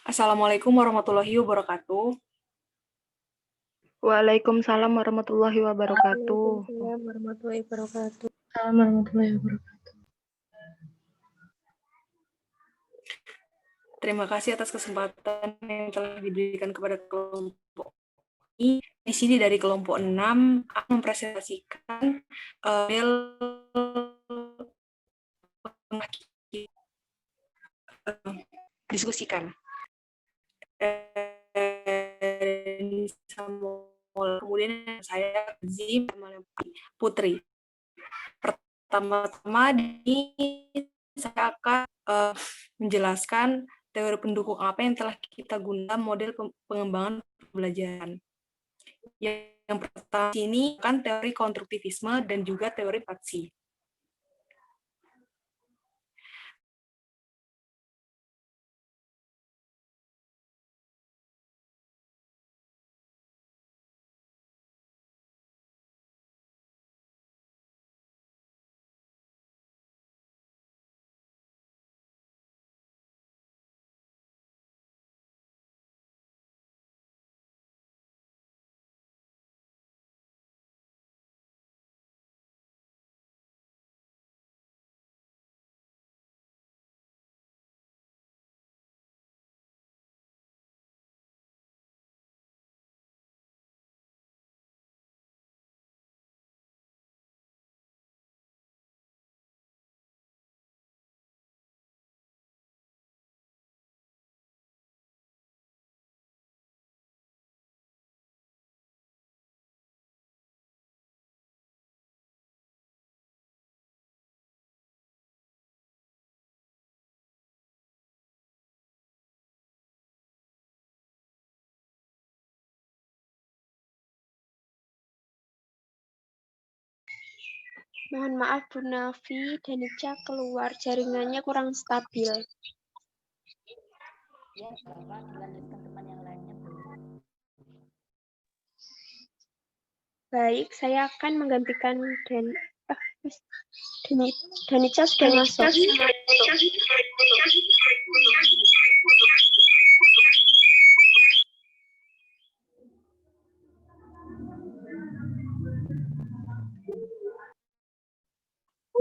Assalamualaikum warahmatullahi wabarakatuh. Waalaikumsalam warahmatullahi wabarakatuh. Waalaikumsalam warahmatullahi wabarakatuh. Assalamualaikum warahmatullahi wabarakatuh. Terima kasih atas kesempatan yang telah diberikan kepada kelompok ini. Di sini dari kelompok 6 akan mempresentasikan model diskusikan. Kemudian saya Zim Putri. Pertama-tama saya akan menjelaskan teori pendukung apa yang telah kita gunakan model pengembangan pembelajaran. Yang pertama ini kan teori konstruktivisme dan juga teori faksi. Mohon maaf Bu Nafi, Danica keluar, jaringannya kurang stabil. Ya, Bapak dilanjutkan teman yang lainnya, Bu. Baik, saya akan menggantikan Danica sudah masuk.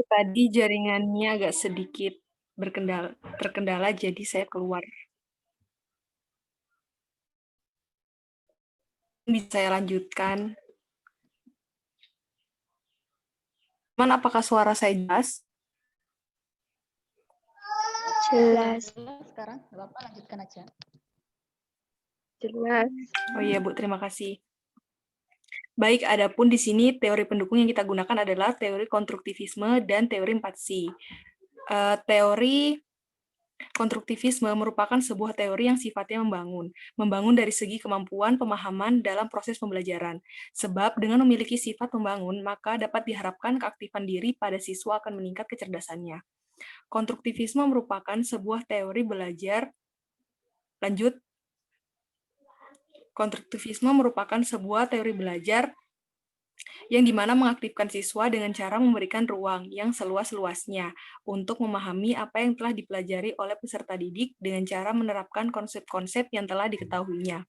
Tadi jaringannya agak sedikit terkendala, jadi saya keluar. Bisa saya lanjutkan. Teman, apakah suara saya jelas? Jelas. Sekarang Bapak lanjutkan aja. Jelas. Oh iya Bu, terima kasih. Baik, adapun di sini teori pendukung yang kita gunakan adalah teori konstruktivisme dan teori empati. Teori konstruktivisme merupakan sebuah teori yang sifatnya membangun dari segi kemampuan pemahaman dalam proses pembelajaran. Sebab dengan memiliki sifat membangun, maka dapat diharapkan keaktifan diri pada siswa akan meningkat kecerdasannya. Konstruktivisme merupakan sebuah teori belajar. Lanjut. Konstruktivisme merupakan sebuah teori belajar yang dimana mengaktifkan siswa dengan cara memberikan ruang yang seluas-luasnya untuk memahami apa yang telah dipelajari oleh peserta didik dengan cara menerapkan konsep-konsep yang telah diketahuinya.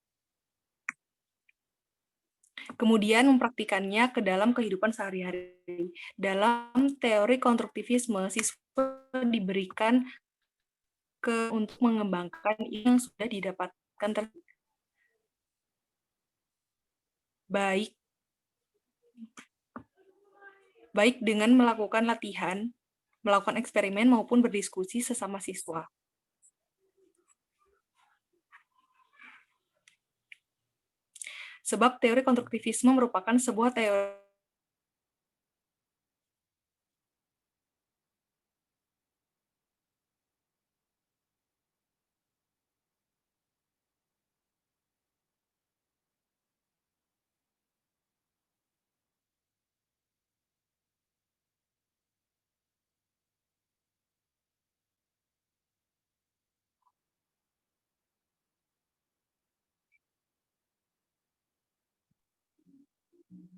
Kemudian mempraktikannya ke dalam kehidupan sehari-hari. Dalam teori konstruktivisme, siswa diberikan untuk mengembangkan yang sudah didapatkan baik dengan melakukan latihan, melakukan eksperimen, maupun berdiskusi sesama siswa. Sebab teori konstruktivisme merupakan sebuah teori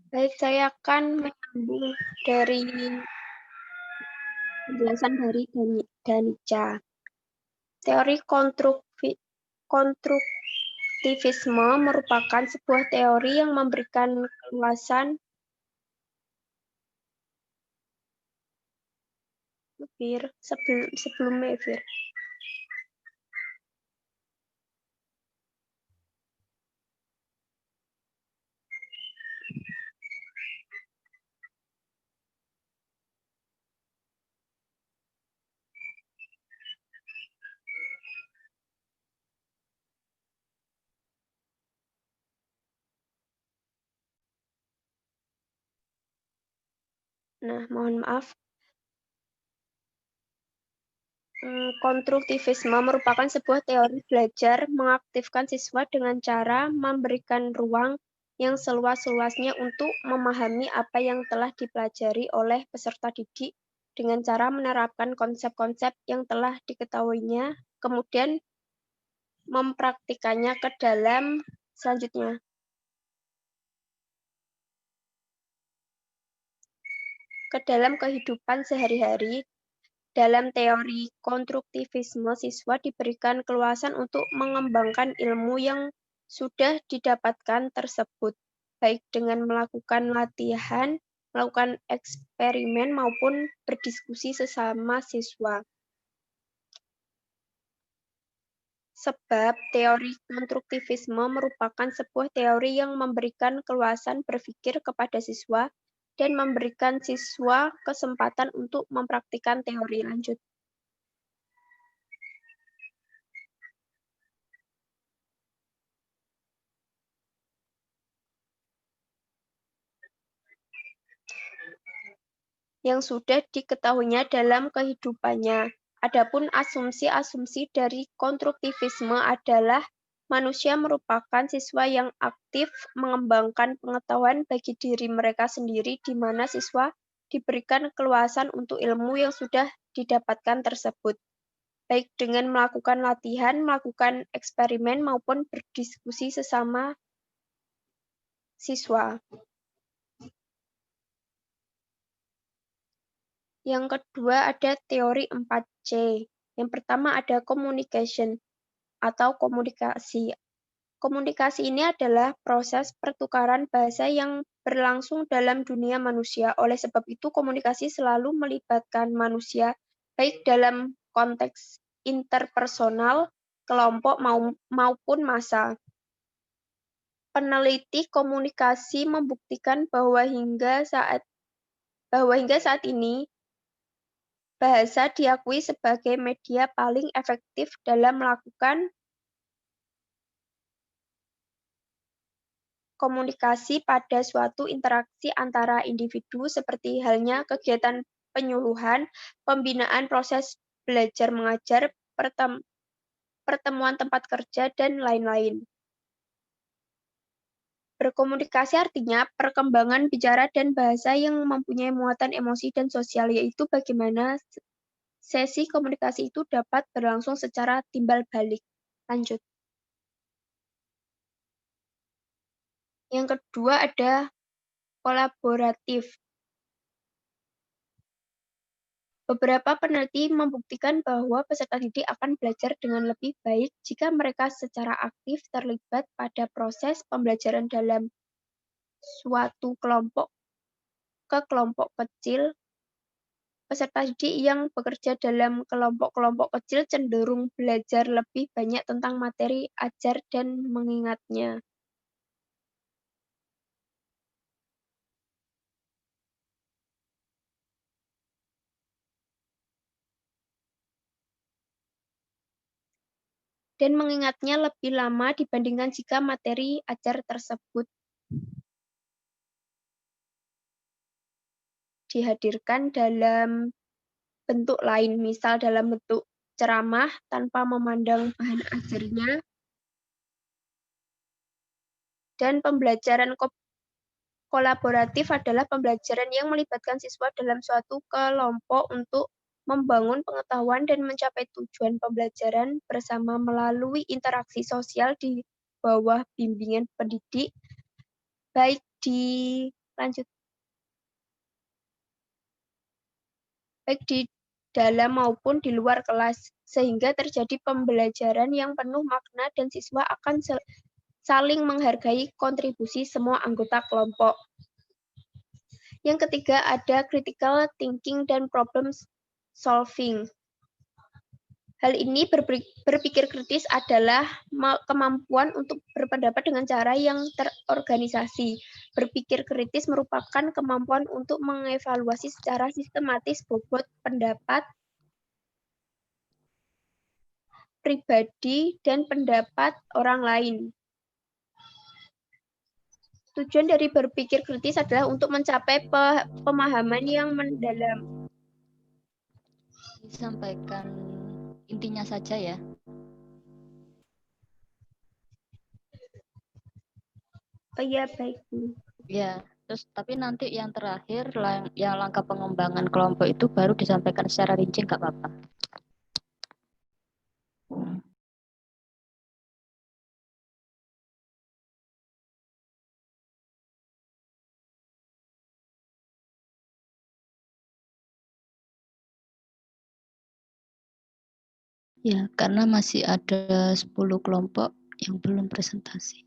Baik, saya akan menyambung dari penjelasan dari Danica. Teori konstruktivisme merupakan sebuah teori yang memberikan keluasan sebelumnya. Nah, mohon maaf. Konstruktivisme merupakan sebuah teori belajar mengaktifkan siswa dengan cara memberikan ruang yang seluas-luasnya untuk memahami apa yang telah dipelajari oleh peserta didik dengan cara menerapkan konsep-konsep yang telah diketahuinya, kemudian mempraktikannya ke dalam selanjutnya. Ke dalam kehidupan sehari-hari. Dalam teori konstruktivisme, siswa diberikan keluasan untuk mengembangkan ilmu yang sudah didapatkan tersebut, baik dengan melakukan latihan, melakukan eksperimen, maupun berdiskusi sesama siswa. Sebab teori konstruktivisme merupakan sebuah teori yang memberikan keluasan berpikir kepada siswa dan memberikan siswa kesempatan untuk mempraktikkan teori lanjut. Yang sudah diketahuinya dalam kehidupannya. Adapun asumsi-asumsi dari konstruktivisme adalah manusia merupakan siswa yang aktif mengembangkan pengetahuan bagi diri mereka sendiri, di mana siswa diberikan keluasan untuk ilmu yang sudah didapatkan tersebut, baik dengan melakukan latihan, melakukan eksperimen, maupun berdiskusi sesama siswa. Yang kedua ada teori 4C. Yang pertama ada communication atau komunikasi. Komunikasi ini adalah proses pertukaran bahasa yang berlangsung dalam dunia manusia. Oleh sebab itu, komunikasi selalu melibatkan manusia, baik dalam konteks interpersonal, kelompok maupun massa. Peneliti komunikasi membuktikan bahwa hingga saat ini, bahasa diakui sebagai media paling efektif dalam melakukan komunikasi pada suatu interaksi antara individu, seperti halnya kegiatan penyuluhan, pembinaan proses belajar mengajar, pertemuan tempat kerja, dan lain-lain. Berkomunikasi artinya perkembangan bicara dan bahasa yang mempunyai muatan emosi dan sosial, yaitu bagaimana sesi komunikasi itu dapat berlangsung secara timbal balik. Lanjut. Yang kedua ada kolaboratif. Beberapa peneliti membuktikan bahwa peserta didik akan belajar dengan lebih baik jika mereka secara aktif terlibat pada proses pembelajaran dalam suatu kelompok kecil. Peserta didik yang bekerja dalam kelompok-kelompok kecil cenderung belajar lebih banyak tentang materi ajar dan mengingatnya. Dan mengingatnya lebih lama dibandingkan jika materi ajar tersebut dihadirkan dalam bentuk lain, misal dalam bentuk ceramah tanpa memandang bahan ajarnya. Dan pembelajaran kolaboratif adalah pembelajaran yang melibatkan siswa dalam suatu kelompok untuk membangun pengetahuan dan mencapai tujuan pembelajaran bersama melalui interaksi sosial di bawah bimbingan pendidik, baik di dalam maupun di luar kelas, sehingga terjadi pembelajaran yang penuh makna dan siswa akan saling menghargai kontribusi semua anggota kelompok. Yang ketiga ada critical thinking dan problem solving. Hal ini berpikir kritis adalah kemampuan untuk berpendapat dengan cara yang terorganisasi. Berpikir kritis merupakan kemampuan untuk mengevaluasi secara sistematis bobot pendapat pribadi dan pendapat orang lain. Tujuan dari berpikir kritis adalah untuk mencapai pemahaman yang mendalam. Disampaikan intinya saja ya. Oh iya, baik. Ya, terus tapi nanti yang terakhir yang langkah pengembangan kelompok itu baru disampaikan secara rinci, nggak apa-apa. Ya, karena masih ada 10 kelompok yang belum presentasi.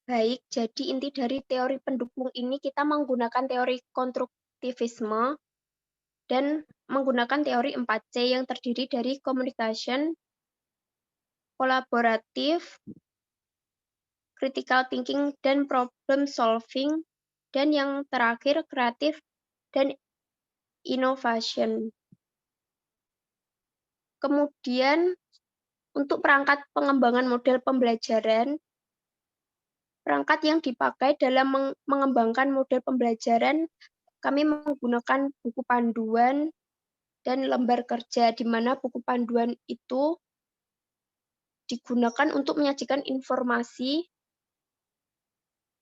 Baik, jadi inti dari teori pendukung ini kita menggunakan teori konstruktivisme dan menggunakan teori 4C yang terdiri dari communication, kolaboratif, critical thinking, dan problem solving, dan yang terakhir kreatif dan innovation. Kemudian untuk perangkat pengembangan model pembelajaran, perangkat yang dipakai dalam mengembangkan model pembelajaran, kami menggunakan buku panduan dan lembar kerja, di mana buku panduan itu digunakan untuk menyajikan informasi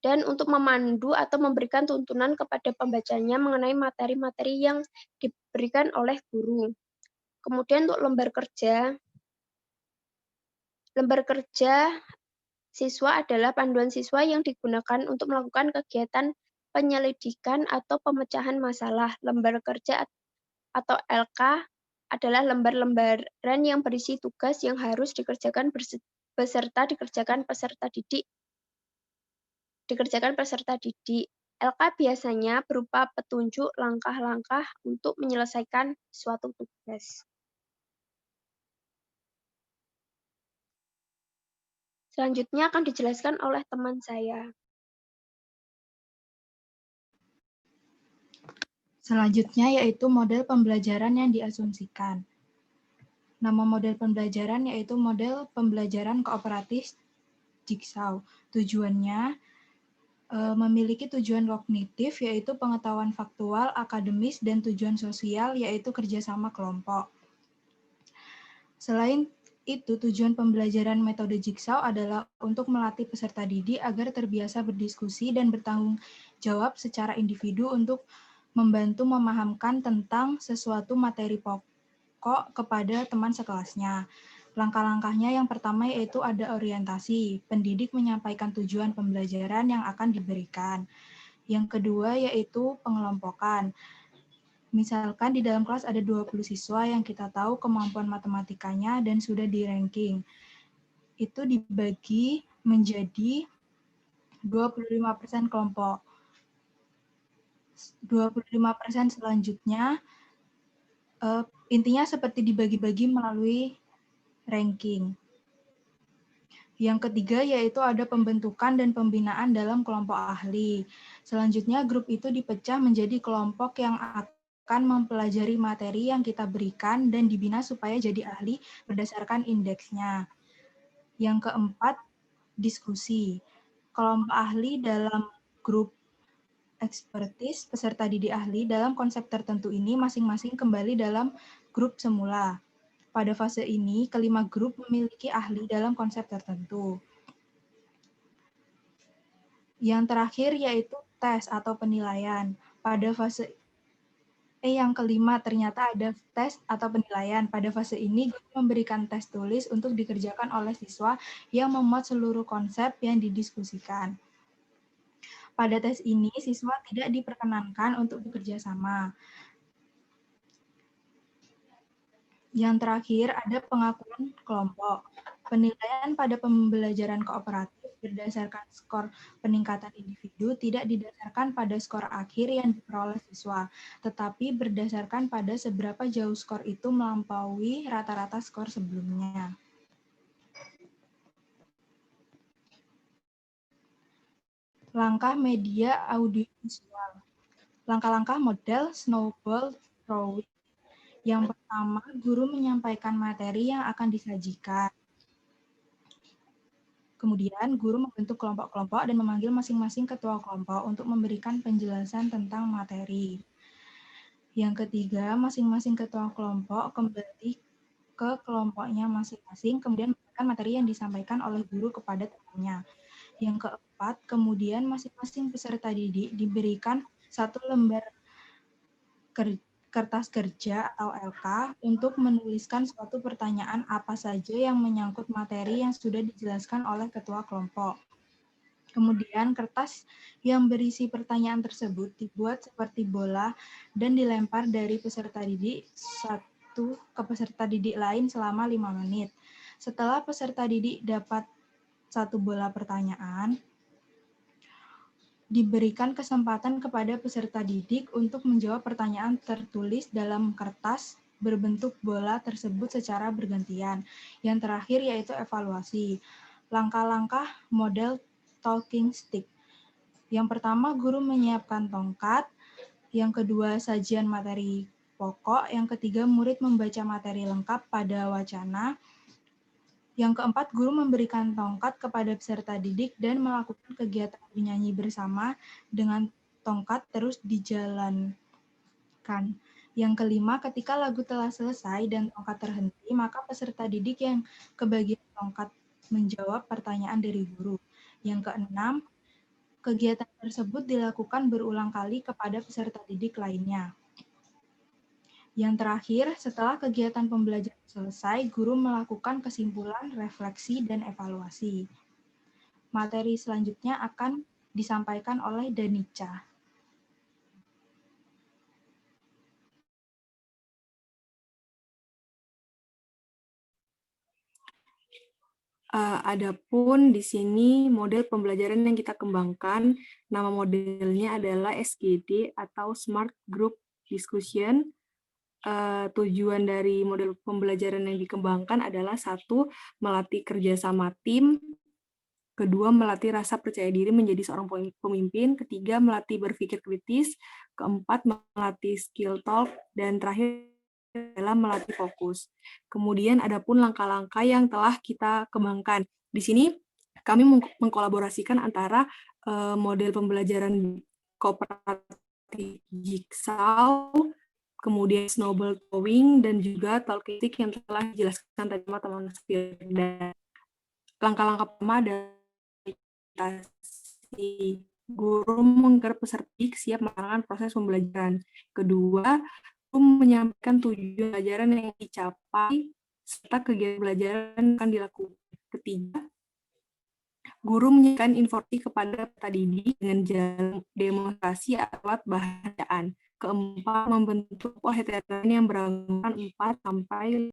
dan untuk memandu atau memberikan tuntunan kepada pembacanya mengenai materi-materi yang diberikan oleh guru. Kemudian untuk lembar kerja siswa adalah panduan siswa yang digunakan untuk melakukan kegiatan penyelidikan atau pemecahan masalah. Lembar kerja atau LK adalah lembar-lembaran yang berisi tugas yang harus dikerjakan dikerjakan peserta didik. LK biasanya berupa petunjuk langkah-langkah untuk menyelesaikan suatu tugas. Selanjutnya akan dijelaskan oleh teman saya. Selanjutnya yaitu model pembelajaran yang diasumsikan. Nama model pembelajaran yaitu model pembelajaran kooperatif Jigsaw. Tujuannya memiliki tujuan kognitif yaitu pengetahuan faktual, akademis, dan tujuan sosial yaitu kerjasama kelompok. Selain itu, tujuan pembelajaran metode Jigsaw adalah untuk melatih peserta didik agar terbiasa berdiskusi dan bertanggung jawab secara individu untuk membantu memahamkan tentang sesuatu materi pokok kepada teman sekelasnya. Langkah-langkahnya yang pertama yaitu ada orientasi. Pendidik menyampaikan tujuan pembelajaran yang akan diberikan. Yang kedua yaitu pengelompokan. Misalkan di dalam kelas ada 20 siswa yang kita tahu kemampuan matematikanya dan sudah di-ranking. Itu dibagi menjadi 25% kelompok. 25% selanjutnya intinya seperti dibagi-bagi melalui ranking. Yang ketiga yaitu ada pembentukan dan pembinaan dalam kelompok ahli. Selanjutnya grup itu dipecah menjadi kelompok yang akan mempelajari materi yang kita berikan dan dibina supaya jadi ahli berdasarkan indeksnya. Yang keempat, diskusi. Kelompok ahli dalam grup ekspertis peserta didik ahli dalam konsep tertentu ini masing-masing kembali dalam grup semula. Pada fase ini, kelima grup memiliki ahli dalam konsep tertentu. Yang terakhir yaitu tes atau penilaian. Pada fase Yang kelima, ternyata ada tes atau penilaian. Pada fase ini, guru memberikan tes tulis untuk dikerjakan oleh siswa yang memuat seluruh konsep yang didiskusikan. Pada tes ini, siswa tidak diperkenankan untuk bekerja sama. Yang terakhir, ada pengakuan kelompok. Penilaian pada pembelajaran kooperatif berdasarkan skor peningkatan individu tidak didasarkan pada skor akhir yang diperoleh siswa, tetapi berdasarkan pada seberapa jauh skor itu melampaui rata-rata skor sebelumnya. Langkah media audiovisual. Langkah-langkah model snowball throwing. Yang pertama, guru menyampaikan materi yang akan disajikan. Kemudian, guru membentuk kelompok-kelompok dan memanggil masing-masing ketua kelompok untuk memberikan penjelasan tentang materi. Yang ketiga, masing-masing ketua kelompok kembali ke kelompoknya masing-masing, kemudian memberikan materi yang disampaikan oleh guru kepada temannya. Yang keempat, kemudian masing-masing peserta didik diberikan satu lembar kertas kerja atau LK untuk menuliskan suatu pertanyaan apa saja yang menyangkut materi yang sudah dijelaskan oleh ketua kelompok. Kemudian kertas yang berisi pertanyaan tersebut dibuat seperti bola dan dilempar dari peserta didik satu ke peserta didik lain selama 5 menit. Setelah peserta didik dapat satu bola pertanyaan, diberikan kesempatan kepada peserta didik untuk menjawab pertanyaan tertulis dalam kertas berbentuk bola tersebut secara bergantian. Yang terakhir yaitu evaluasi. Langkah-langkah model talking stick. Yang pertama, guru menyiapkan tongkat. Yang kedua, sajian materi pokok. Yang ketiga, murid membaca materi lengkap pada wacana. Yang keempat, guru memberikan tongkat kepada peserta didik dan melakukan kegiatan bernyanyi bersama dengan tongkat terus dijalankan. Yang kelima, ketika lagu telah selesai dan tongkat terhenti, maka peserta didik yang kebagian tongkat menjawab pertanyaan dari guru. Yang keenam, kegiatan tersebut dilakukan berulang kali kepada peserta didik lainnya. Yang terakhir, setelah kegiatan pembelajaran selesai, guru melakukan kesimpulan, refleksi, dan evaluasi. Materi selanjutnya akan disampaikan oleh Danica. Adapun di sini model pembelajaran yang kita kembangkan, nama modelnya adalah SGD atau Smart Group Discussion. Tujuan dari model pembelajaran yang dikembangkan adalah satu, melatih kerjasama tim, kedua, melatih rasa percaya diri menjadi seorang pemimpin, ketiga, melatih berpikir kritis, keempat, melatih skill talk, dan terakhir adalah melatih fokus. Kemudian adapun langkah-langkah yang telah kita kembangkan. Di sini kami mengkolaborasikan antara model pembelajaran kooperatif Jigsaw, kemudian snowball throwing, dan juga talking stick yang telah dijelaskan tadi teman-teman sekalian. Langkah-langkah pertama adalah guru menggarap peserta didik siap melakukan proses pembelajaran. Kedua, menyampaikan tujuan pelajaran yang dicapai serta kegiatan pelajaran akan dilakukan. Ketiga, guru menyampaikan informasi kepada peserta didik dengan jalan demonstrasi alat bacaan. Keempat, membentuk heterogen yang beranggotakan 4 sampai